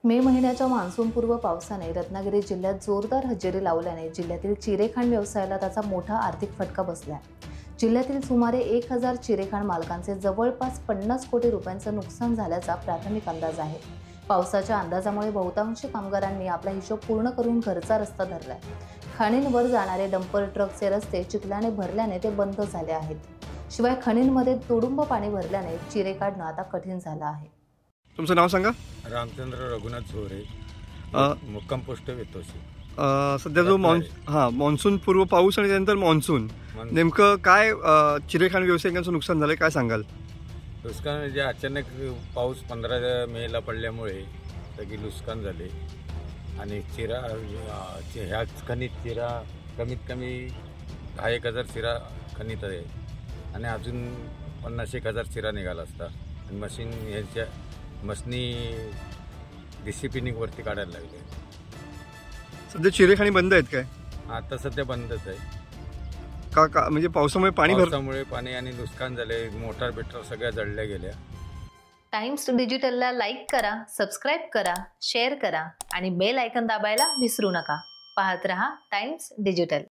मे महिन्याच्या मान्सूनपूर्व पावसाने रत्नागिरी जिल्ह्यात जोरदार हजेरी लावल्याने जिल्ह्यातील चिरेखाण व्यवसायाला त्याचा मोठा आर्थिक फटका बसला आहे। जिल्ह्यातील सुमारे 1000 चिरेखाण मालकांचे जवळपास 50 कोटी रुपयांचं नुकसान झाल्याचा प्राथमिक अंदाज आहे। पावसाच्या अंदाजामुळे बहुतांश कामगारांनी आपला हिशोब पूर्ण करून घरचा रस्ता धरलाय। खाणींवर जाणारे डंपर ट्रकचे रस्ते चिखलाने भरल्याने ते बंद झाले आहेत। शिवाय खणींमध्ये तुडुंब पाणी भरल्याने चिरे काढणं आता कठीण झालं आहे। तुमचं नाव सांगा। रामचंद्र रघुनाथ झोरे, मुक्काम पोस्ट वेतोशी। सध्या जो मान्सून पूर्व पाऊस आणि त्यानंतर मान्सून नेमकं काय चिरेखाण व्यावसायिकांचं नुकसान झालंय, काय सांगाल? नुकसान म्हणजे अचानक पाऊस 15 मेला पडल्यामुळे सगळी नुकसान झाले आणि चिरा ह्याच खनित चिरा कमीत कमी 10,000 चिरा खनित आहे आणि अजून 50,000 चिरा निघाला असता आणि मशीनी डिसिप्लिनिंगवरती काढायला लागले। सध्या चिरेखाणी बंद आहेत काय? आता सध्या बंदच आहे। का म्हणजे पावसामुळे पाणी आणि नुकसान झाले, मोटार सगळ्या जळल्या गेल्या। टाइम्स डिजिटलला लाईक करा, सबस्क्राईब करा, शेअर करा आणि बेल आयकॉन दाबायला विसरू नका। पाहत रहा टाइम्स डिजिटल।